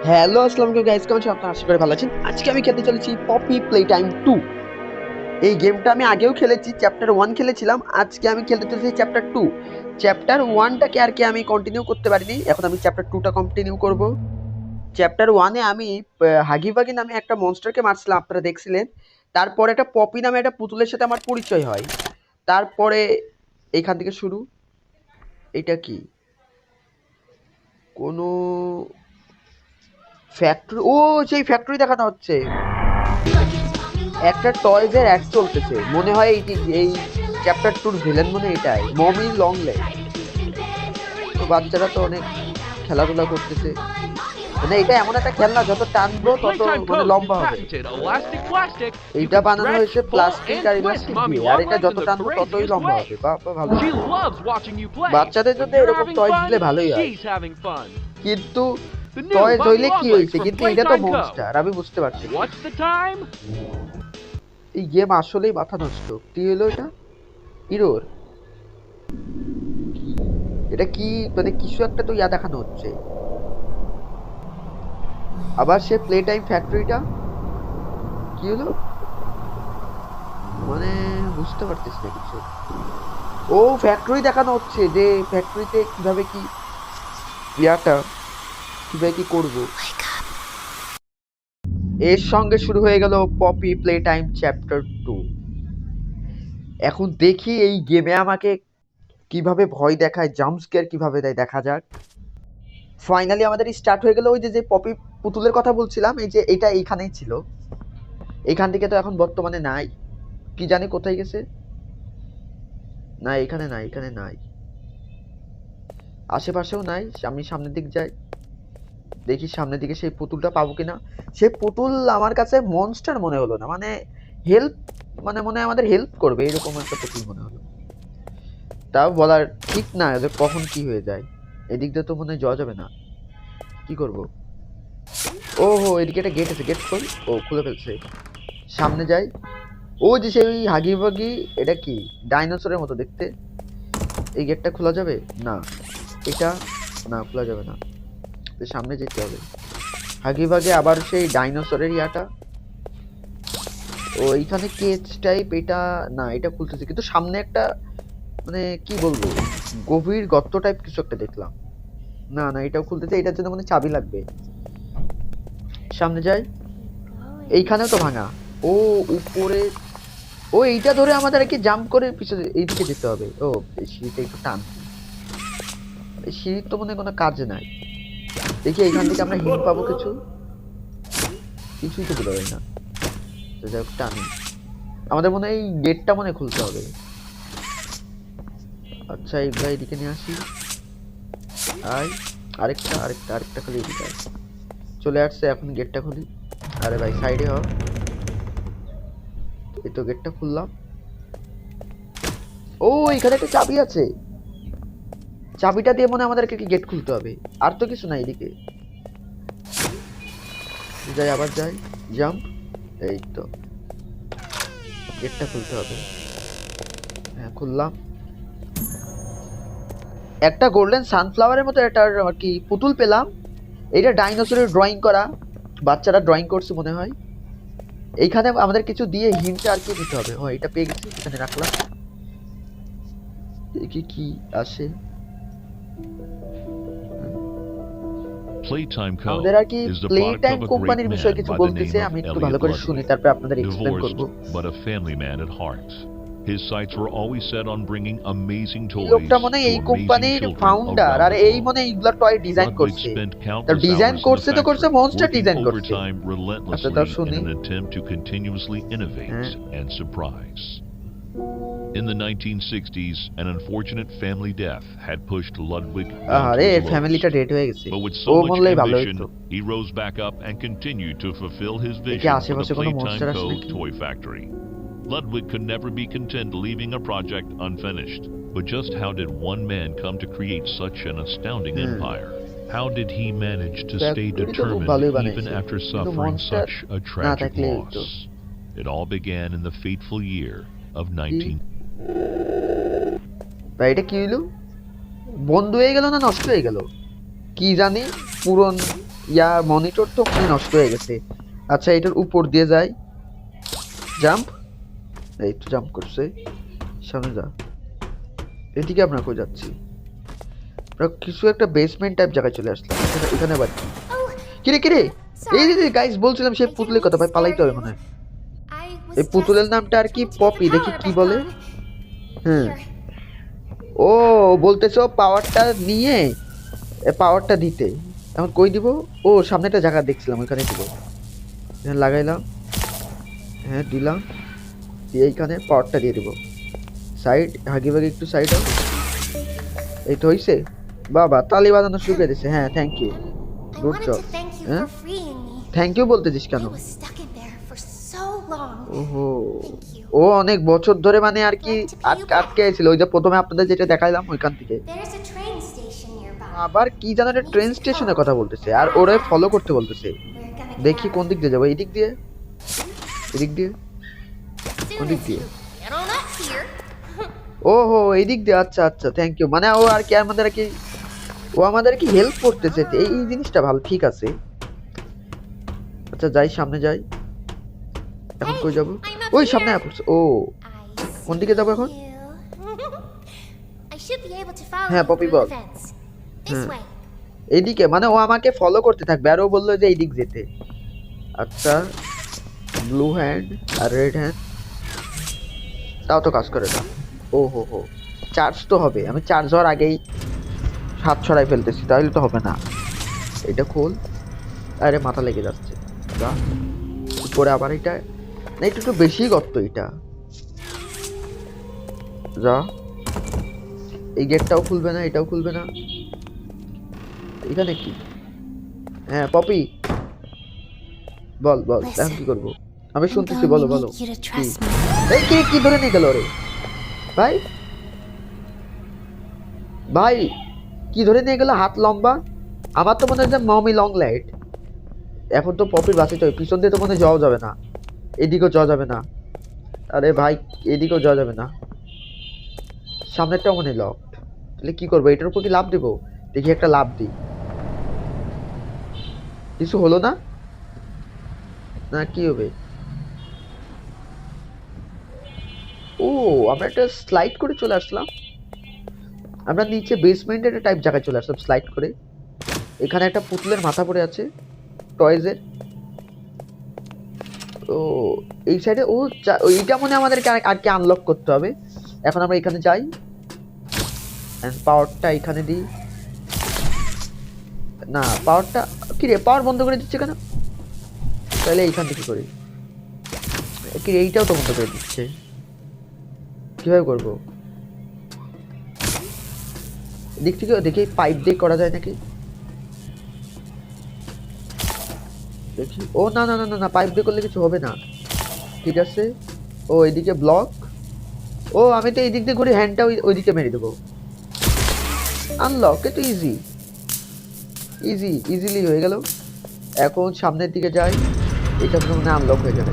Hello আসসালামু আলাইকুম guys, কেমন আছেন আপনারা? আশা করি ভালো আছেন। আজকে আমি খেলতে চলেছি পপি প্লে টাইম 2। এই গেমটা আমি আগেও খেলেছি, চ্যাপ্টার 1 খেলেছিলাম। আজকে আমি খেলতে চলেছি চ্যাপ্টার 2। চ্যাপ্টার 1টাকে আর কি আমি কন্টিনিউ করতে পারিনি, এখন আমি চ্যাপ্টার 2টা কন্টিনিউ করব। চ্যাপ্টার 1 এ আমি হাগি বাগি নামে একটা মনস্টারকে মারছিলাম, আপনারা দেখছিলেন। তারপরে একটা পপি নামে একটা পুতুলের সাথে আমার পরিচয় হয়। তারপরে এইখান থেকে শুরু। এটা কি কোনো ফ্যাক্টরি? ও, সেই ফ্যাক্টরি দেখানো হচ্ছে। একটা টয়েজের অ্যাড চলতেছে, মনে হয় এই চ্যাপ্টার 2 ভিলেন মনে এটাই, মমি লং লেগ। তো বাচ্চারা তো অনেক খেলাধুলা করতেছে, মানে এটা এমন একটা খেলনা যত টানবো Your তত Playtime মানে Coast is লম্বা হবে। patented elastic plastic. You এইটা can বানানো stretch, হয়েছে pull, প্লাস্টিক and আর twist ইলাস্টিক mommy দিয়ে, আর long এটা legs in যত the টানবো ততই craziest লম্বা way. হবে। বাবা ভালো। She loves watching you play. বাচ্চাদের When জন্য you're এরকম having টয়েস fun, দিলে ভালোই হয়, she's having fun. কিন্তু The new টয়েস Mommy হইলে কি Longlegs হয়েছে, from কিন্তু এটা তো Playtime Co. মনস্টার, আমি বুঝতে পারছি। What's the time? এই গেম আসলেই মাথা নষ্ট। কি হলো এটা? হিরোর এটা কি, মানে কিছু একটা তো ইয়া দেখানো হচ্ছে। আবার সে প্লে টাইম ফ্যাক্টরিটা কি হলো, মানে বুঝতে পারতেছি না কিছু। ও, ফ্যাক্টরি দেখানো হচ্ছে, যে ফ্যাক্টরিতে কিভাবে কি ইয়াটা কিভাবে কি করব। এর সঙ্গে শুরু হয়ে গেল পপি প্লে টাইম চ্যাপ্টার 2। এখন দেখি এই গেমে আমাকে কিভাবে ভয় দেখায়, জাম্প স্কেয়ার কিভাবে দেয়, দেখা যাক। ফাইনালি আমাদের স্টার্ট হয়ে গেল। ওই যে যে পপি পুতুলের কথা বলছিলাম, এই যে এটা এইখানেই ছিল। এইখান থেকে তো এখন বর্তমানে নাই, কি জানি কোথায় গেছে। না, এখানে নাই, এখানে নাই, আশেপাশেও নাই। আমি সামনের দিক যাই, দেখি সামনের দিকে সেই পুতুলটা পাবো কিনা। সেই পুতুল আমার কাছে মনস্টার মনে হলো না, মানে হেল্প, মানে মনে হয় আমাদের হেল্প করবে এরকম একটা পুতুল মনে হলো। তাও বলার ঠিক না যে কখন কি হয়ে যায়। এদিক দিয়ে তো মনে হয় যাওয়া যাবে না, কি করব। ও হো, এদিকে একটা গেট আছে, গেট খোল। ও, খুলে ফেলছে। সামনে যাই। ও যে সেই হাগি বাগি, এটা কি ডাইনোসরের মতো দেখতে। এই গেটটা খোলা যাবে না, এটা না, খোলা যাবে না। সামনে যেতে হবে। হাগি বাগে আবার সেই ডাইনোসরের ইয়াটা। ও, এইখানে কেজ টাইপ, এটা না, এটা খুলতেছে, কিন্তু সামনে একটা মানে কি বলবো, গভীর গর্ত টাইপ কিছু একটা দেখলাম। না না, এটাও খুলতেছে, এটার জন্য মানে চাবি লাগবে। সামনে যাই। এইখানেও তো ভাঙা। ও, উপরে। ও, এইটা ধরে আমাদের কি জাম্প করে পিছনে এইদিকে যেতে হবে। ও, এই সিঁড়িটা একটু টান। এই সিঁড়ির তো মনে হয় কোনো কাজ নাই। দেখি এইখান থেকে আমরা হিল পাবো কিছু, কিছুই তো বেরোয় না। তো যাই হোক, টানি। আমাদের মনে হয় এই গেটটা মনে হয় খুলতে হবে। আচ্ছা, এইগুলা এদিকে নিয়ে আসি। আয়, আরেকটা আরেকটা আরেকটা খুলি, এদিকে আয়। চলে আসছে, এখন গেটটা খুলি। আরে ভাই, সাইডে হ। এই তো গেটটা খুললাম। ও, এখানে একটা চাবি আছে, চাবিটা দিয়ে মনে হয় আমাদেরকে কি গেট খুলতে হবে। আর তো কিছু নাই এদিকে। যাই, আবার যাই, জাম্প। এই তো, গেটটা খুলতে হবে। হ্যাঁ, খুললাম। একটা গোল্ডেন সানফ্লাওয়ারের মতো একটা আর কি পুতুল পেলাম। এটা ডাইনোসরের ড্রয়িং করা, বাচ্চারা ড্রয়িং করছে মনে হয়। এইখানে আমাদের কিছু দিয়ে হিন্ট আর কি দিতে হবে। ও, এটা পেয়ে গেছি, এখানে রাখলাম। দেখি কি আসে। Playtime আমাদের Co. আর কি is the play product time of a great কোম্পানির বিষয়ে man কিছু by the বলতেছে, name of আমি একটু ভালো Elliot করে শুনি, Ludwig. তারপর আপনাদের এক্সপ্লেন করব। Divorced, but a family man at heart. His sights were always set on bringing amazing এই toys লোকটা মনে হয় to এই amazing কোম্পানির children ফাউন্ডার, around আর the এই globe. মনে হয় এইগুলা টয় ডিজাইন Ludwig করছে। spent তার countless design hours in the করছে তো করছে, factory, মনস্টার working ডিজাইন করছে। overtime আচ্ছা, relentlessly তাও in শুনি। an attempt to continuously innovate and surprise. In the 1960s, an unfortunate family death had pushed Ludwig down to আরে, his ফ্যামিলিটা lowest. Dead হয়ে গেছে। But with O so much বললেই ভালো ambition, হতো। he rose back up and continued to fulfill his দেখি vision for the আশেপাশে কোনো Playtime মনস্টার আছে Co. নাকি। toy factory. Ludwig could never be content leaving a project unfinished. But just how did one man come to create such an astounding empire? How did he manage to stay factory তো খুব determined ভালোই even বানাইছে, after কিন্তু suffering monster such a না tragic থাকলে হতো। loss? It all began in the fateful year of কি 19... ভাই, এটা কি হইলো? বন্ধ হয়ে গেল না নষ্ট হয়ে গেল, কি জানি। পুরন ইয়া মনিটর তো মনে নষ্ট হয়ে গেছে। আচ্ছা এটার উপর দিয়ে যাই, জাম্প, এই তো জাম্প করছে, সামনে যা। এদিকে আমরা কই যাচ্ছি? আমরা কিছু একটা বেসমেন্ট টাইপ জায়গায় চলে আসলাম। এখানে আবার কি? কিরে কিরে, এই যে গাইস বলছিলাম সেই পুতুলের কথা, ভাই পালাইতে হবে মনে হয়। এই পুতুলের নামটা আর কি পপি, দেখি কি বলে। হ্যাঁ, ও বলতেছো পাওয়ারটা নিয়ে পাওয়ারটা দিতে। এখন কই দিব? ও সামনে একটা জায়গা দেখছিলাম, ওইখানে দিব। এখানে লাগাইলাম, হ্যাঁ দিলাম, দিয়ে এইখানে পাওয়ারটা দিয়ে দিব। সাইড হাগি ভাগে একটু সাইড আও। এই তো হইছে। বাবা তালি বাজানো শুরু করে দিছে। হ্যাঁ থ্যাংক ইউ, গুড জব। হ্যাঁ থ্যাংক ইউ বলতেছিস কেন? ওহো, ও অনেক বছর ধরে মানে আর কি আটকে ছিল। ওই যে প্রথমে আপনাদের যেটা দেখাইলাম ওইখান থেকে। আবার কি জানো একটা ট্রেন স্টেশনের কথা বলতেছে, আর ওরে ফলো করতে বলতেছে। দেখি কোন দিক দিয়ে যাবো, এই দিক দিয়ে, এদিক দিয়ে, কোন দিক দিয়ে? ওহো এই দিক দিয়ে, আচ্ছা আচ্ছা থ্যাংক ইউ। মানে ও আর কি আমাদের আর কি, ও আমাদের কি হেল্প করতেছে, এই জিনিসটা ভালো, ঠিক আছে। আচ্ছা যাই, সামনে যাই। এখন কই যাব? ওই সামনে পড়ছে। ও কোন দিকে যাব এখন? হ্যাঁ পপি বল। হ্যাঁ এইদিকে, মানে ও আমাকে ফলো করতে থাকবে, আর ও বললো যে এই দিক যেতে। আচ্ছা ব্লু হ্যান্ড আর রেড হ্যান্ড, তাও তো কাজ করে না। ও হো হো, চার্জ তো হবে, আমি চার্জ হওয়ার আগেই হাত ছড়াই ফেলতেছি, তাহলে তো হবে না। এটা খোল, আরে মাথা লেগে যাচ্ছে। যা উপরে, আবার এটা না, একটু বেশি গর্ত এটা। যা, এই গেটটাও খুলবে না, এটাও খুলবে না। এখানে কি? হ্যাঁ পপি বল বল, এখন কি করবো? আমি শুনতেছি, বলো বলো। এই কে কি ধরে নিয়ে গেল রে ভাই? ভাই কি ধরে নিয়ে গেল? হাত লম্বা, আমার তো মনে হয় যে মমি লং লাইট। এখন তো পপির বাসে চলে, পিছন দিয়ে তো মনে যাওয়া যাবে না, এদিকেও যাওয়া যাবে না। আরে ভাই এদিকেও যাওয়া যাবে না, সামনেরটাও মনে লক। তাহলে কি করবো? এটার উপর কি লাভ দেবো? দেখি একটা লাভ দিই। কিছু হলো না, না কি হবে? ও আমরা একটা স্লাইড করে চলে আসলাম। আমরা নিচে বেসমেন্টের একটা টাইপ জায়গায় চলে আসলাম স্লাইড করে। এখানে একটা পুতুলের মাথা পড়ে আছে টয়েজের। ও এই সাইডে, ও এইটা মনে আমাদেরকে আর কি আনলক করতে হবে। এখন আমরা এখানে যাই, এন্ড পাওয়ারটা এখানে দিই। না পাওয়ারটা কি রে, পাওয়ার বন্ধ করে দিচ্ছে কেন? তাহলে এইখান থেকে করি কি? এইটাও তো বন্ধ করে দিচ্ছে, কিভাবে করবো? দিক থেকে দেখি পাইপ দিয়ে করা যায় নাকি, দেখি। ও না না না না না, পাইপ দিয়ে করলে কিছু হবে না। ঠিক আছে, ও এদিকে ব্লক। ও আমি তো এই দিক দিয়ে ঘুরে হ্যান্ডটা ওইদিকে মেরে দেবো। আনলক, তো ইজি ইজি, ইজিলি হয়ে গেল। এখন সামনের দিকে যাই, এটা মনে আনলক হয়ে যাবে।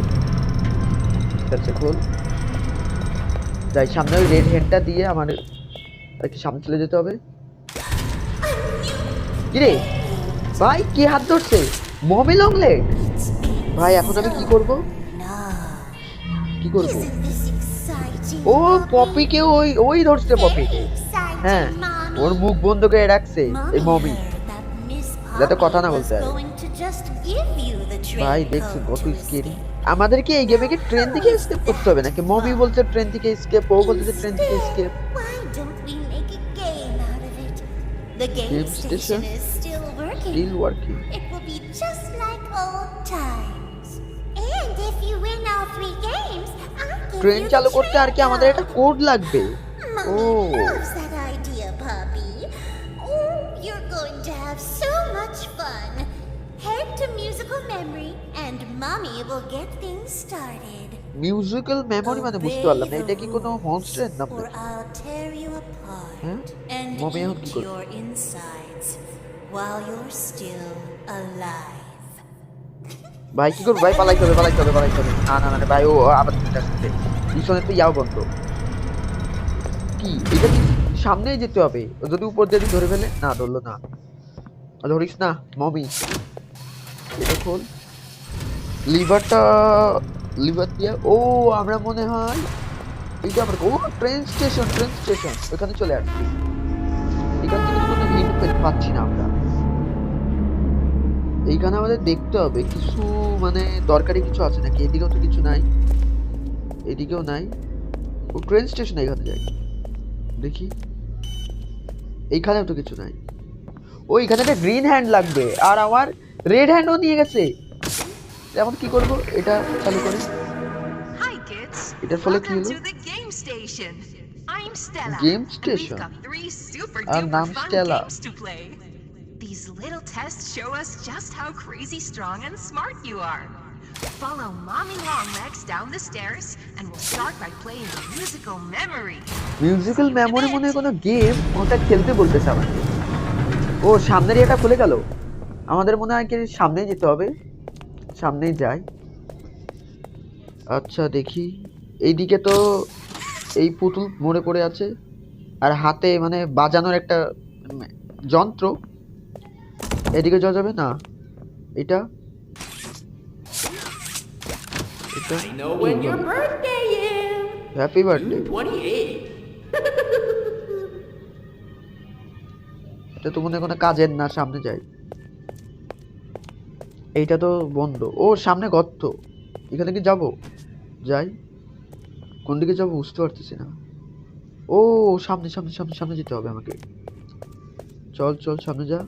ঠিক আছে খোল, যাই সামনে, ওই রেড হ্যান্ডটা দিয়ে আমার আর কি সামনে চলে যেতে হবে। কিরে ভাই কি হাত ধরছে? মমি লং লেগ ভাই, এখন আমি কি করব? কি করব? ও পপিকে ওই ওই ধরছে পপিকে। হ্যাঁ ওর মুখ বন্ধ করে রাখছে এই মমি, যাতে কথা না বলতে পারে। ভাই দেখছি কত স্কেরি। আমাদেরকে এই গেমে কি ট্রেন থেকে এসকেপ করতে হবে নাকি? মমি বলছে ট্রেন থেকে এসকেপ, ও বলছে ট্রেন থেকে escape. The game station is still working. It will be just like old times. And if you win all 3 games, I'll give train you the চালু করতে আর কি আমাদের একটা কোড লাগবে। ও Mommy loves that idea, puppy. Oh, you're going to have so much fun. Head to musical memory and Mommy will get things started. Musical memory মানে বুঝতে পারলাম না, এটা কি কোনো মনস্টারের নাম? Or I'll tear you apart and Mommy এখন কি eat করবে? your insides while you're still alive. ভাই কি করবো? ভাই পালাইতে হবে পালাইতে হবে পালাইতে হবে। না না না ভাই, ও আবার চলে আসছে পিছনে, তো ইয়াও বন্ধ। কি এটা কি সামনেই যেতে হবে? ও যদি উপর দিয়ে ধরে ফেলে? না ধরলো না, ধরিস না মমি। এটা খোল। লিভার দিয়ে ও আমরা মনে হয় এইটা আমরা ও ট্রেন স্টেশন ওখানে চলে আসছি। এখান থেকে তো কোনো হিন্ট পাচ্ছি না আমরা। এইখানে আমাদের দেখতে হবে কিছু মানে দরকারি কিছু আছে নাকি। এদিকেও তো কিছু নাই, এদিকেও নাই। ও ট্রেন স্টেশন, এখানে যাই দেখি। এইখানেও তো কিছু নাই। ও এখানে একটা গ্রিন হ্যান্ড লাগবে, আর আমার রেড হ্যান্ডও নিয়ে গেছে। এখন কি করব? এটা চালু করে। Hi kids. এটার ফলে কি Welcome হলো? to the game station. I'm Stella. Game and station? we've got 3 super Our duper naam fun Stella. games to play. These little tests show us just how crazy strong and smart you are. Follow Mommy Longlegs down the stairs and we'll start by playing musical memory. Musical memory মনে হয় কোনো game, ওটা খেলতে বলতেছে আমাকে। ও সামনের এটা খুলে গেল। আমাদের মনে হয় কি সামনেই যেতে হবে। সামনেই যাই। আচ্ছা দেখি, এইদিকে তো এই পুতুল মরে পড়ে আছে, আর হাতে মানে বাজানোর একটা যন্ত্র। এদিকে যাওয়া যাবে না। এটা I know when your birthday is. Happy birthday. June 28th. এটা তো মনে হয় কোনো কাজের না, সামনে যাই। এইটা তো বন্ধ। ও সামনে গর্ত, এখানে কি যাব? যাই। কোন দিকে যাব বুঝতে পারতেছি না। ও সামনে সামনে সামনে সামনে যেতে হবে আমাকে। চল চল সামনে যা।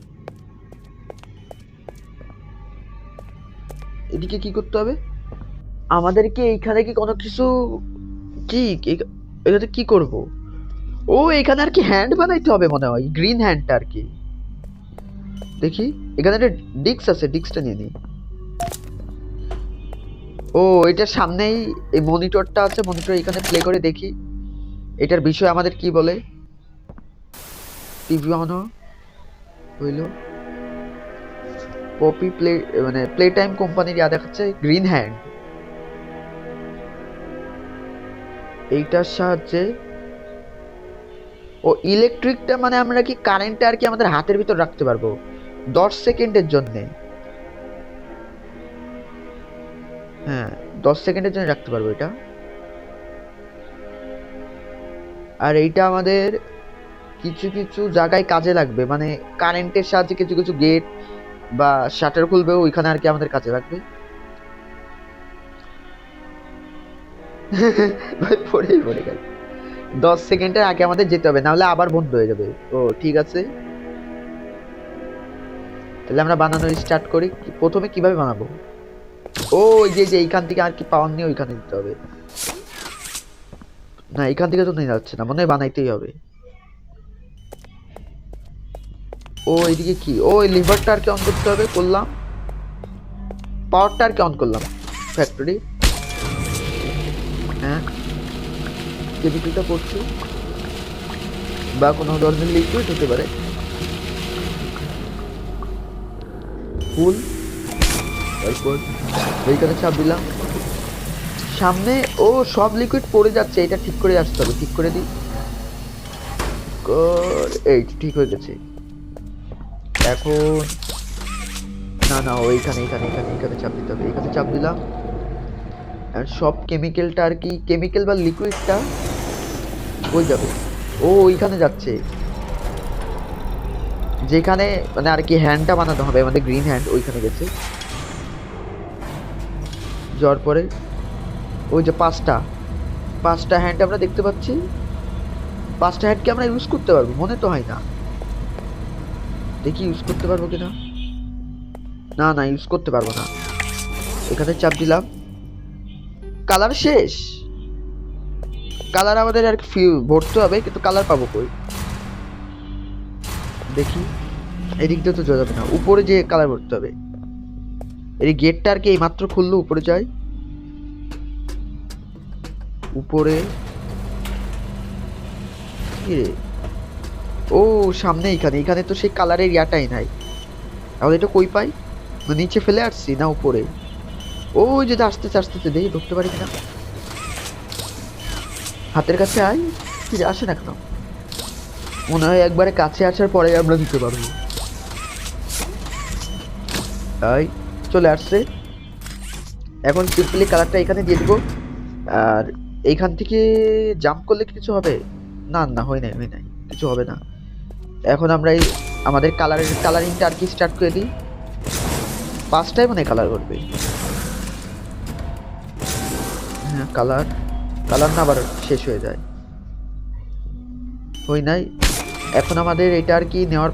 এদিকে কি করতে হবে আমাদেরকে? এইখানে কি কোনো কিছু কি এখানে কি করব? ও এখানে আর কি হ্যান্ড বানাইতে হবে মনে হয়, গ্রিন হ্যান্ডটা আর কি। দেখি এখানে একটা ডিস্ক আছে, ডিস্কটা নিয়ে নিই। ও এটার সামনেই এই মনিটরটা আছে, মনিটর এখানে প্লে করে দেখি এটার বিষয় আমাদের কি বলে। টিভি অন হইল। পপি প্লে মানে প্লে টাইম কোম্পানির ইয়া দেখাচ্ছে, গ্রিন হ্যান্ড। এইটার সাহায্যে ও ইলেকট্রিকটা মানে আমরা কি কারেন্টটা আর কি আমাদের হাতের ভিতর রাখতে পারবো 10 সেকেন্ডের জন্য। হ্যাঁ 10 সেকেন্ডের জন্য রাখতে পারবো এটা। আর এইটা আমাদের কিছু কিছু জায়গায় কাজে লাগবে, মানে কারেন্টের সাহায্যে কিছু কিছু গেট বা শাটার খুলবে, ওইখানে আর কি আমাদের কাজে লাগবে। ভাই পড়েই পড়ে গেল। 10 সেকেন্ডের আগে আমাদের যেতে হবে, না হলে আবার বন্ধ হয়ে যাবে। ও ঠিক আছে, তাহলে আমরা বানানো স্টার্ট করি। প্রথমে কিভাবে বানাবো? ও যে যে এইখান থেকে আর কি পাওয়ার নিয়ে ওইখানে দিতে হবে। না এখান থেকে তো নিয়ে যাচ্ছে না, মনে হয় বানাইতেই হবে। ও এইদিকে কি? ও এই লিভারটা আর কি অন করতে হবে, করলাম। পাওয়ারটা আর কি অন করলাম। ফ্যাক্টরি, হ্যাঁ কেমিক্যালটা পড়ছে বা কোনো ধরনের লিকুইড হতে পারে। ফুল, তারপর এইখানে চাপ দিলাম। সামনে ও সব লিকুইড পড়ে যাচ্ছে, এটা ঠিক করে আসতে হবে। ঠিক করে দিই। এই ঠিক হয়ে গেছে। এখন না না ওইখানে এখানে এখানে এখানে চাপ দিতে হবে। এখানে চাপ দিলাম, আর সব কেমিক্যালটা আর কি, কেমিক্যাল বা লিকুইডটা ওই যাবে। ও ওইখানে যাচ্ছে, যেখানে মানে আর কি হ্যান্ডটা বানাতে হবে আমাদের, গ্রিন হ্যান্ড ওইখানে গেছে। যাওয়ার পরে ওই যে পাঁচটা হ্যান্ড আমরা দেখতে পাচ্ছি। 5টা হ্যান্ডকে আমরা ইউজ করতে পারবো মনে তো হয় না। দেখি ইউজ করতে পারবো কিনা। না না ইউজ করতে পারবো না। এখানে চাপ দিলাম, কালার শেষ। কালার আমাদের আর কি ভরতে হবে, কিন্তু কালার পাবো কই? দেখি এদিক দিয়ে তো যাওয়া যাবে না, উপরে যে কালার ভরতে হবে। এই গেটটা আর কি এই মাত্র খুললো, উপরে যাই। উপরে ও সামনে এখানে, এখানে তো সেই কালারের ইয়াটাই নাই। তাহলে এটা কই পাই? নিচে ফেলে আসছি না উপরে? ওই যে আস্তে আস্তে দেখি ধরতে পারি কিনা। হাতের কাছে আয়, ফিরে আসে না কেন? মনে হয় একবারে কাছে আসার পরে আমরা দিতে পারবো। তাই চলে আসছে। এখন সিম্পলি কালারটা এখানে দিয়ে দিব। আর এইখান থেকে জাম্প করলে কিছু হবে? না না, হয় নাই, কিছু হবে না। এখন আমরা এই আমাদের কালারিংটা আর কি স্টার্ট করে দিই। 5টাই মানে কালার করবে। হ্যাঁ, কালার না আবার শেষ হয়ে যায়। হই নাই। এখন আমাদের এটা আর কি নেওয়ার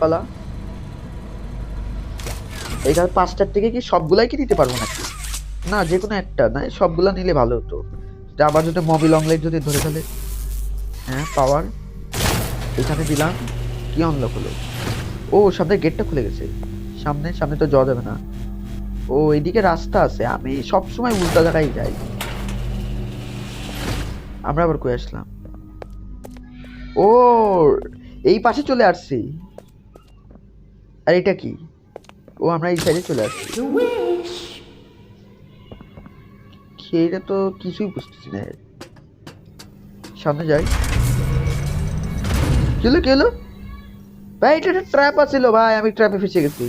পালা। এইখানে 5টার থেকে কি সবগুলাই কি নিতে পারবো নাকি? না, যে কোনো একটা না, সবগুলা নিলে ভালো হতো। আবার যদি মবি লং লাইট যদি ধরে ফেলে। হ্যাঁ, পাওয়ার এখানে দিলাম। কি আনলক হলো? ও, সামনে গেটটা খুলে গেছে। সামনে তো যাওয়া যাবে না। ও, এইদিকে রাস্তা আছে। আমি সবসময় উল্টা জায়গায় যাই। আমরা আবার কই আসলাম? ও, এই পাশে চলে আসছি। আর এটা কি? ও, আমরা এই সাইডে চলে আসছি। এটা তো কিছুই বুঝতেছি না। সামনে যাই। কি হলো? ভাই, এটা একটা ট্র্যাপ আছিল ভাই, আমি ট্র্যাপে ফেসে গেছি।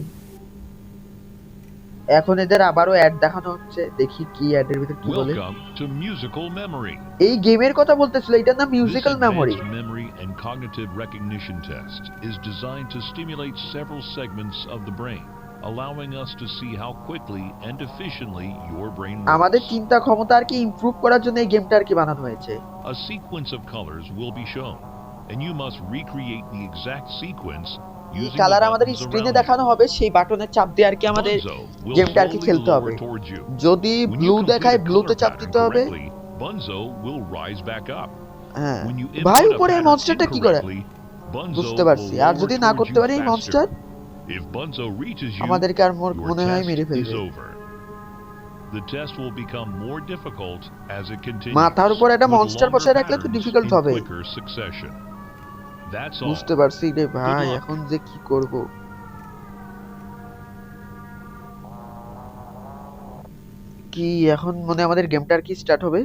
এখন এদের আবারও অ্যাড দেখানো হচ্ছে। দেখি কি অ্যাডের ভিতর কি বলে। Welcome to Musical Memory. এই গেমের কথা বলতেছিল, এটার নাম musical This memory. advanced memory and cognitive recognition test is designed to stimulate several segments of the brain, allowing us to see how quickly and efficiently your brain আমাদের works. চিন্তা ক্ষমতা আর কি ইমপ্রুভ করার জন্য এই গেমটা আর কি বানানো হয়েছে। A sequence of colors will be shown, and you must recreate the exact sequence এই using কালার the আমাদের buttons স্ক্রিনে around দেখানো you. হবে, সেই বাটনের চাপ দিয়ে আর কি আমাদের Bunzo will গেমটা আর কি slowly খেলতে lower হবে। towards you. যদি When ব্লু you complete দেখায় a ব্লুতে color চাপ pattern দিতে হবে। correctly, Bunzo will rise back up. হ্যাঁ When you ভাই, input a উপরে এই pattern মনস্টারটা কি করে? incorrectly, Bunzo বুঝতে will পারছি। আর lower যদি না towards করতে you পারি এই faster. Monster, If Bunzo reaches you, আমাদেরকে আর your মনে হয় test মেরে is ফেলবে। over. The test will become more difficult as it continues. মাথার উপর একটা with মনস্টার longer বসায় রাখলে তো patterns ডিফিকাল্ট in হবে। quicker succession. That's all. বুঝতে পারছি রে ভাই, luck. এখন যে কি করব। কি এখন মনে আমাদের গেমটা আর কি স্টার্ট হবে।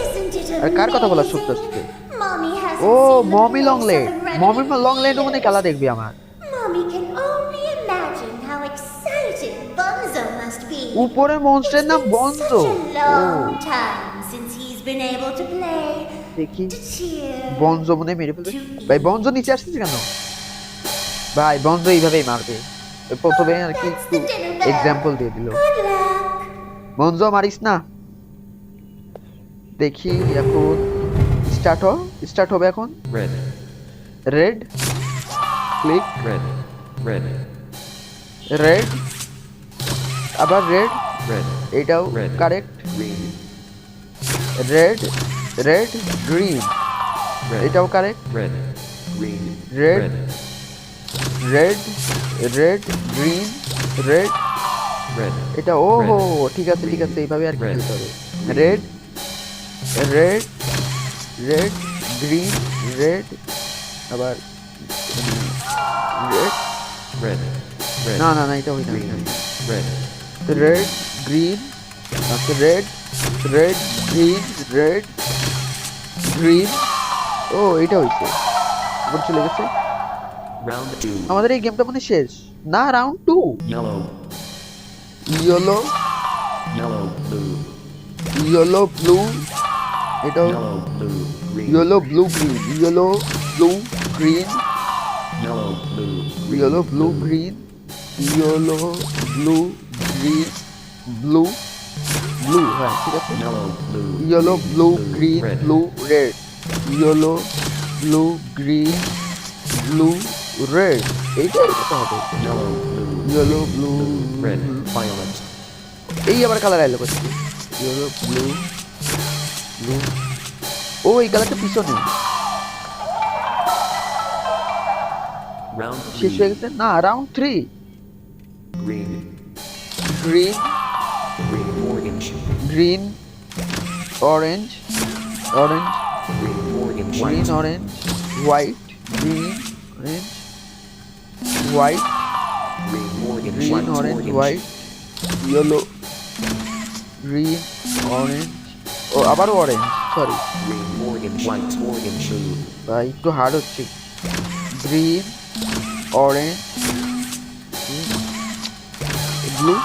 Isn't it আর কার কথা বলা amazing? শুনতেছে? Mommy hasn't ও, seen the মমি place লং লেট। up and running mommy for লং লেট মানে খেলা years. দেখবি আমার। Mommy can only imagine how excited Bunzo must be. উপরে মনস্টারের It's নাম been বনজো। such a long time since he's been able to play, দেখি to cheer. বনজো মনে হয় মেরে ফেলবে। ভাই, বনজো নিচে আসছিস কেন? ভাই, বনজো এইভাবেই মারবে। ওই প্রথমে আর কি একটু এক্সাম্পল দিয়ে দিল। Good luck. বনজো মারিস না। দেখি এখন স্টার্ট হবে এখন। Red, red click, red, red, red, আবার রেড, red, এটাও Red. Correct. green, red green, red, এটাও correct. red, green, Red. Red green red, red, এটা ও হো, ঠিক আছে এইভাবে আর কি Red. খেলতে হবে। রেড গ্রিন রেড, আবার রেড। red, red, না এটা হই না। green, red, রেড গ্রিন, আচ্ছা রেড গ্রিন, ও এটা হইছে। আবার চলে গেছে। round 2, আমাদের এই গেমটা মানে শেষ না। Round 2। yellow, yellow blue, blue, এটাও yellow, blue, green, yellow blue green, yellow blue green, yellow, blue, yellow blue green, yellow blue green, blue, হ্যাঁ ঠিক আছে। yellow, blue, yellow blue green red, blue red, yellow blue green blue red, এইটাই তো হবে। yellow, blue, yellow blue red, violet, এই আবার colour আইলো করছি। ইয়েলো ব্লু, ও এই কালারটা পিছনে round শেষ 3, হয়ে গেছে না। Round 3। green, green orange, green orange, green, orange, green white, orange white, green orange white, green, orange, green white, orange orange, white, yellow green orange, ও আবার orange, sorry green, orange, white, orange, blue, ভাই একটু hard হচ্ছে। Green orange blue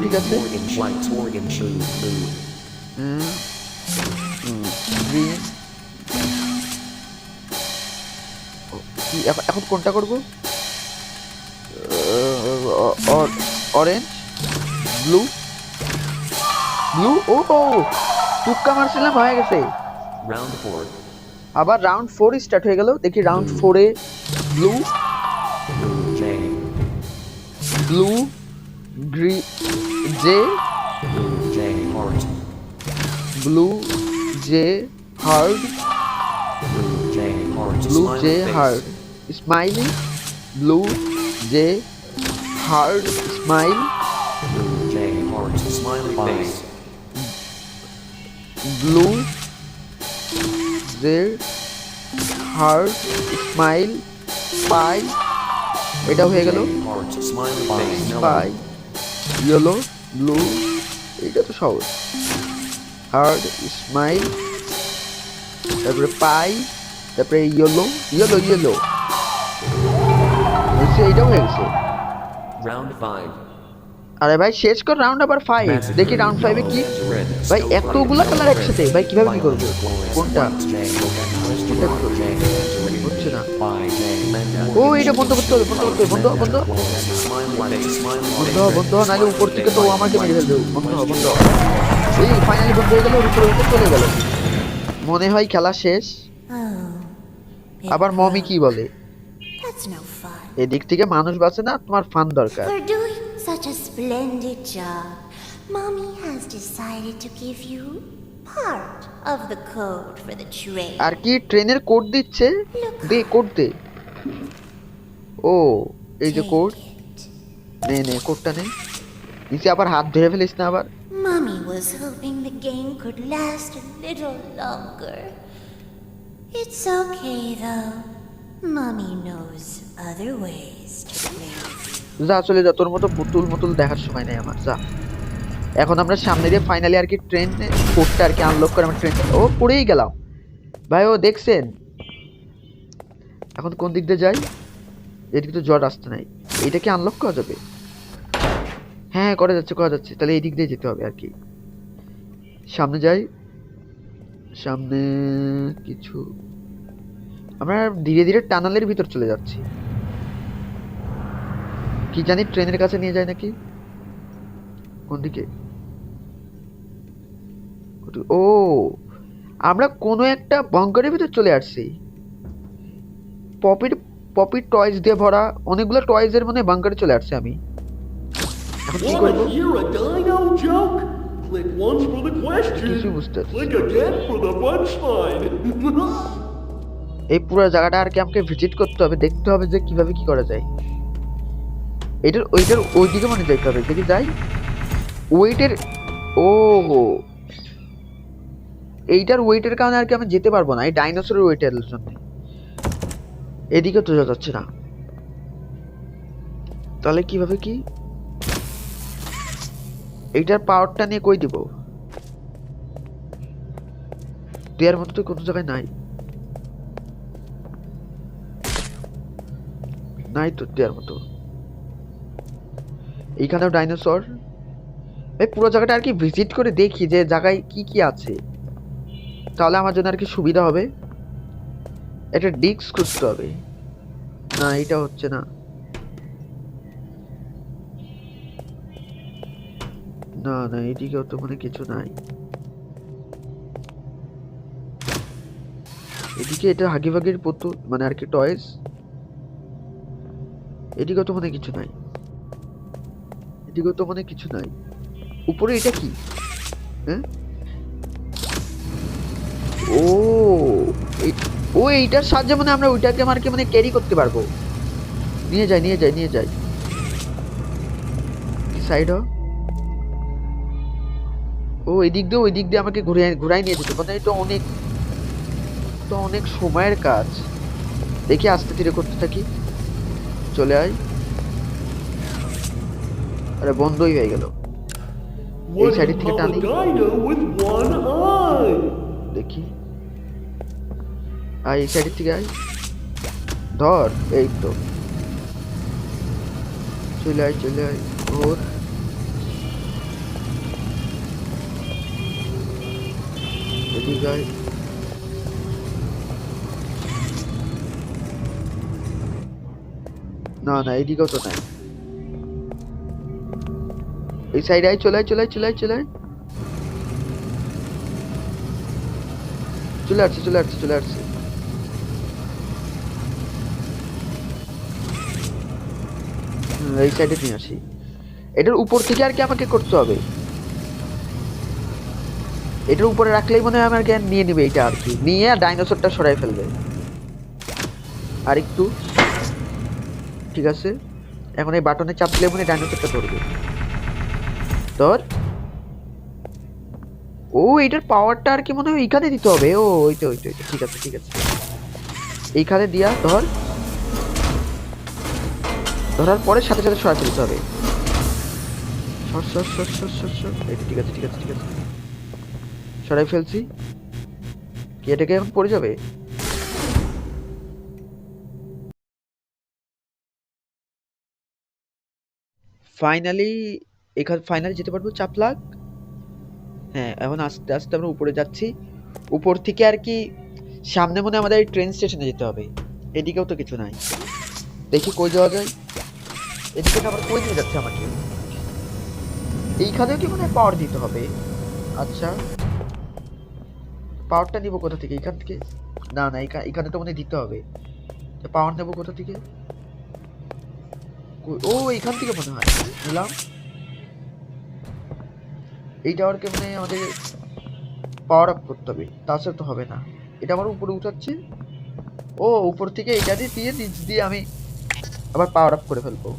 ঠিক আছে, Orange lights, orange, blue. Green. কি এখন কোনটা করব? Orange, blue, blue. ও টুক্কা মারছিলাম, হয়ে গেছে। Round 4. আবার রাউন্ড 4 স্টার্ট হয়ে গেল। দেখি রাউন্ড 4-এ blue, Blue J. Blue, green, J, Blue J heart. Blue, J, heart, Blue J heart. Blue, Smiley J, face. Heart, smiley, blue, J, heart, smile, Blue J heart. Smiley face. Blue, J, heart, smile, pie. এটা হয়ে গেল J heart. Smiley face. Pie, yellow, blue. এটা তো সহজ। Hard, smile, তারপরে পাই, তারপরে yellow, yellow, yellow. এইটাও হয়ে গেছে। Round 5. আরে ভাই শেষ কর রাউন্ড আবার 5। দেখি রাউন্ড 5-এ কি। ভাই এতগুলা কালার একসাথে, ভাই কিভাবে কি করবো? কোনটা হচ্ছে না? ও এটা বন্ধ করতে হবে, বন্ধ করতে হবে, বন্ধ বন্ধ বন্ধ বন্ধ, নাহলে উপর থেকে তো ও আমাকে মেরে ফেলবে। বন্ধ বন্ধ। এই ফাইনালি বন্ধ হয়ে গেল, উপরে উপরে চলে গেল। মনে হয় খেলা শেষ। Oh, আবার মমি কি বলে? that's no fun. এদিক থেকে মানুষ বাঁচে না, তোমার ফান দরকার। For doing such a splendid job, Mommy has decided to give you part of the code for the train. আর কি ট্রেনের কোড দিচ্ছে? দে কোড দে। ও এই যে কোড, নে নে কোডটা নে। নিচে আবার হাত ধরে ফেলিস না আবার। Mommy was hoping the game could last a little longer. It's okay though. Mommy knows other ways to play with you. যা চলে যা, তোর মতো পুতুল মুতুল দেখার সময় নেই আমার, যা। এখন আমরা সামনে দিয়ে ফাইনালি আর কি ট্রেন কোডটা আর কি আনলক করে আমরা ট্রেন। ও পড়েই গেলাম ভাই, ও দেখছেন। এখন কোন দিক দিয়ে যাই? এদিকে তো জ্বর আসতে নাই। এইটা কি আনলক করা যাবে? হ্যাঁ করা যাচ্ছে, করা যাচ্ছে। তাহলে এই দিক দিয়ে যেতে হবে আর কি। সামনে যাই, সামনে কিছু। আমরা ধীরে ধীরে টানেলের ভিতর চলে যাচ্ছি। কি জানি ট্রেনের কাছে নিয়ে যায় নাকি? কোন দিকে? ও আমরা কোনো একটা বাঙ্কারের ভিতর চলে আসছি। পপির টয়েস দিয়ে ভরা অনেকগুলো টয়েসের মানে বাঙ্কারে চলে আসছে আমি। এখন কি করব? Wanna hear a dino joke? Click once for the question. কিছুই বুঝতে পারছি Click না। again for the punchline. এই পুরো জায়গাটা আর কি আমাকে ভিজিট করতে হবে, দেখতে হবে যে কিভাবে কি করা যায়। ওইটার ওইদিকে মানে যেতে হবে। দেখি যাই ওয়েটের। ও এইটার ওয়েটের কারণে আর কি আমি যেতে পারবো না, এই ডাইনোসরের ওয়েটের জন্য। এদিকে তো যাচ্ছে না, তাহলে কিভাবে কি? এইটার পাওয়ারটা নিয়ে কই দিব? দেওয়ার মতো তো কোনো জায়গায় নাই, নাই তো দেওয়ার মতো। এইখানেও ডাইনোসর। এই পুরো জায়গাটা আর কি ভিজিট করে দেখি যে জায়গায় কি কি আছে, তাহলে আমার জন্য আর কি সুবিধা হবে। একটা ডিস্ক খুঁজতে হবে। না এটা হচ্ছে না, না না এদিকেও তো মানে কিছু নাই। এদিকে এটা হাগিভাগির পুতুল মানে আর কি টয়েস। এদিকেও তো মানে কিছু নাই, এদিকেও তো মানে কিছু নাই। উপরে এটা কি? হ্যাঁ ও এইটার সাহায্যে মানে আমরা ওইটাকে আমাকে মানে ক্যারি করতে পারবো। নিয়ে যাই নিয়ে যাই নিয়ে যাই। সাইড ও এদিক দিয়ে ওই দিক দিয়ে আমাকে ঘুরাই নিয়ে যেতে মানে এটা অনেক সময়ের কাজ। দেখি আস্তে ধীরে করতে থাকি। চলে আয়। আরে বন্ধই হয়ে গেল। এই What সাইড do you থেকে call a টানি dino with one eye? দেখি। আয় এই সাইড থেকে আয়, ধর। এই তো চলে আয় ওর এদিকে আয়। না না এদিকেও তো নাই, এই সাইডে আয়, চলে আয় চলে আসছে এই সাইডে নিয়ে আসি। এটার উপর থেকে আর কি আমাকে করতে হবে, এটার উপরে রাখলেই মনে হয় আমাকে নিয়ে নিবে, এটা আর কি নিয়ে ডাইনোসরটা সরাই ফেলবে। আর একটু, ঠিক আছে, এখন এই বাটনে চাপ দিলে মনে হয় ডাইনোসরটা ধরবে। ধর। ও এটার পাওয়ারটা আর কি মনে হয় এইখানে দিতে হবে। ও ওইটা ঠিক আছে এইখানে দিয়া ধরার পরে সাথে সাথে সরাই ফেলতে হবে। ঠিক আছে সরাই ফেলছি। কি এটাকে এখন পড়ে যাবে? ফাইনালি যেতে পারবো চাপলাক। হ্যাঁ, এখন আস্তে আস্তে আমরা উপরে যাচ্ছি। উপর থেকে আর কি সামনে মনে আমাদের ট্রেন স্টেশনে যেতে হবে। এদিকেও তো কিছু নাই, দেখি কই যাওয়া যায়। এদিকে আবার কই নিয়ে যাচ্ছে আমাকে? এইখানেও কি মনে হয় পাওয়ার দিতে হবে? আচ্ছা, পাওয়ারটা নিব কোথা থেকে? এখান থেকে? না এখানে তো মনে দিতে হবে। পাওয়ার নেবো কোথা থেকে? ও এখান থেকে মনে হয় নিলাম। এই টাওয়ারকে মানে আমাদের পাওয়ার আপ করতে হবে, তাছাড়া তো হবে না। এটা আমার উপরে উঠাচ্ছে। ও উপর থেকে এটা দিয়ে নিচ দিয়ে আমি আবার পাওয়ার আপ করে ফেলবো।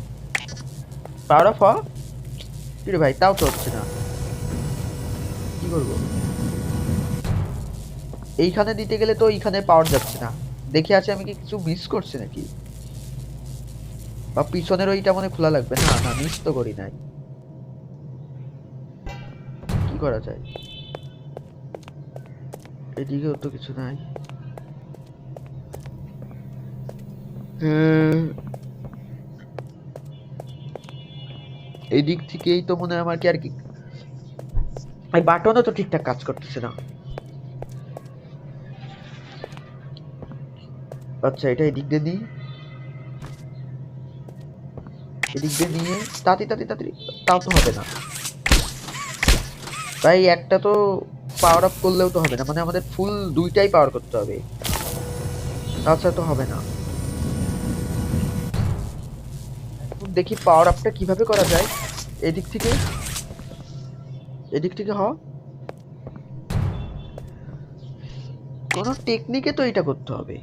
পাওয়ার আপ রে ভাই, তাও তো হচ্ছে না, কি করবো? এইখানে দিতে গেলে তো এইখানে পাওয়ার যাচ্ছে না। দেখে আছে আমি কি কিছু মিস করছি নাকি? বা পিছনের ওইটা মনে খোলা লাগবে। না মিস তো করি নাই। কি করা যায়? এদিকেও তো কিছু নাই। এই দিক থেকেই তো মনে হয় আমার কি আর কি, এই বাটনও তো ঠিকঠাক কাজ করতেছে না। আচ্ছা, এটা এদিক দিয়ে নিই, নিয়ে তাড়াতাড়ি তাও তো হবে না ভাই। একটা তো পাওয়ার আপ করলেও তো হবে না, মানে আমাদের ফুল দুইটাই পাওয়ার করতে হবে, তাছাড়া তো হবে না। দেখি পাওয়ার আপটা কিভাবে করা যায়। এদিক থেকে কোনো টেকনিকে তো এটা করতে হবে।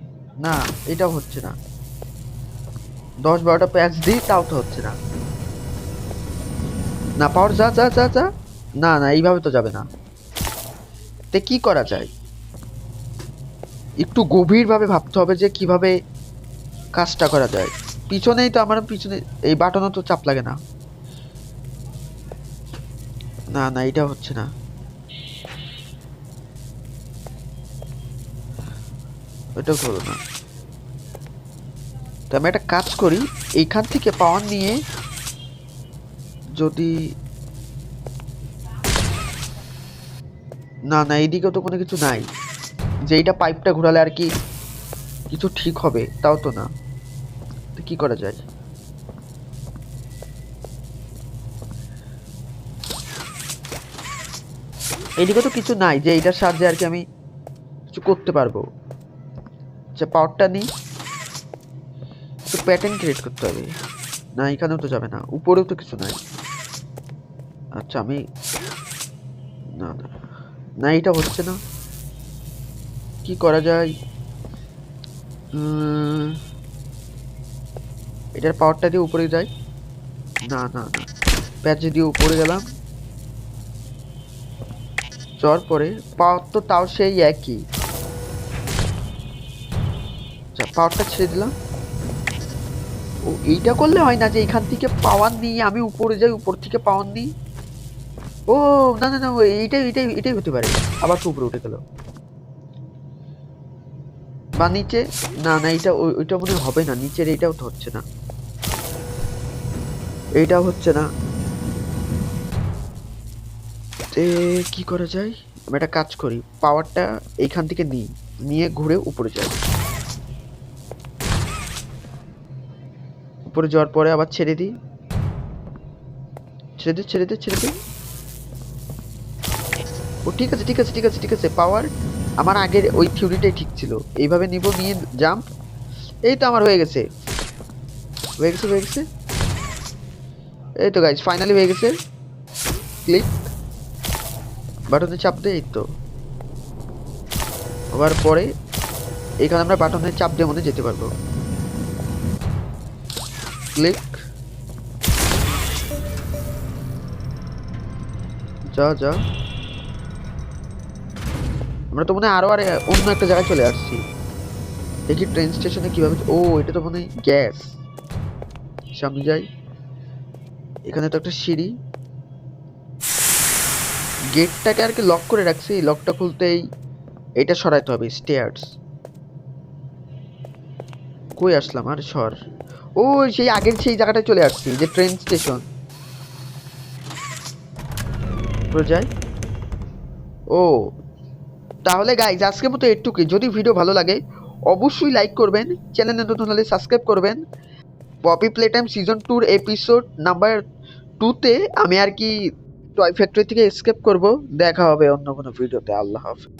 না এটাও হচ্ছে না। 10-12টা প্যাচ দিই, তাও তো হচ্ছে না। না পাওয়ার যা। না এইভাবে তো যাবে না। তে কি করা যায়? একটু গভীরভাবে ভাবতে হবে যে কিভাবে কাজটা করা যায়। পিছনেই তো আমার পিছনে এই বাটনও তো চাপ লাগে না। না এটা হচ্ছে না। এটাও হলো না। তো আমি একটা কাজ করি, এইখান থেকে পাওয়ার নিয়ে যদি না এইদিকেও তো কোনো কিছু নাই যে এইটা পাইপটা ঘোরালে আর কি কিছু ঠিক হবে, তাও তো না। তো কি করা যায়? এইদিকে তো কিছু নাই যে এইটার সাহায্যে আর কি আমি কিছু করতে পারবো। আচ্ছা, পাওয়ারটা নিই, তো প্যাটার্ন ক্রিয়েট করতে হবে। না এখানেও তো যাবে না, উপরেও তো কিছু নাই। আচ্ছা আমি না এটা হচ্ছে না। কি করা যায়? এটার পাওয়ারটা দিয়ে উপরে যাই। না প্যাচ দিয়ে উপরে গেলাম, যাওয়ার পরে পাওয়ার তো তাও সেই একই। আচ্ছা পাওয়ারটা ছেড়ে দিলাম। ও এইটা করলে হয় না যে এখান থেকে পাওয়ার নিয়ে আমি উপরে যাই, উপর থেকে পাওয়ার নিই। ও না এইটাই হতে পারে। আবার তো উপরে উঠে গেল। বা নিচে? না এইটা ওইটা মনে হবে না, নিচের এইটাও তো হচ্ছে না। এইটাও হচ্ছে না। কি করা যায়? আমি একটা কাজ করি, পাওয়ারটা এইখান থেকে নিয়ে ঘুরে উপরে যাই। উপরে যাওয়ার পরে আবার ছেড়ে দিই। ও ঠিক আছে। পাওয়ার আমার আগের ওই থিওরিটাই ঠিক ছিল। এইভাবে নিব, নিয়ে জাম্প। এই তো আমার হয়ে গেছে। এই তো গাইস, ফাইনালি হয়ে গেছে। ক্লিক, বাটনে চাপ দে। এই তো আবার পরে এখানে আমরা বাটনে চাপ দিয়ে মনে যেতে পারবো। ক্লিক, যা। আমরা তো মনে হয় আরো অন্য একটা জায়গায় চলে আসছি। দেখি ট্রেন স্টেশনে কিভাবে। ও এটা তো মনে হয় গ্যাস। সামনে যাই। এখানে তো একটা সিঁড়ি। গেটটাকে আর কি লক করে রাখছি। লকটা খুলতেই এটা সরাইতে হবে, স্টেয়ার্স। কই আসলাম আর সর। ও সেই আগের সেই জায়গাটায় চলে আসছি, যে ট্রেন স্টেশন। যাই। ও তাহলে গাইজ আজকের মতো এটুকুই। যদি ভিডিও ভালো লাগে অবশ্যই লাইক করবেন, চ্যানেলে নতুন হলে সাবস্ক্রাইব করবেন। পপি প্লে টাইম সিজন 2 এপিসোড নাম্বার 2-তে আমি আর কি টয় ফ্যাক্টরি থেকে এসকেপ করব। দেখা হবে অন্য কোনো ভিডিওতে। আল্লাহ হাফেজ।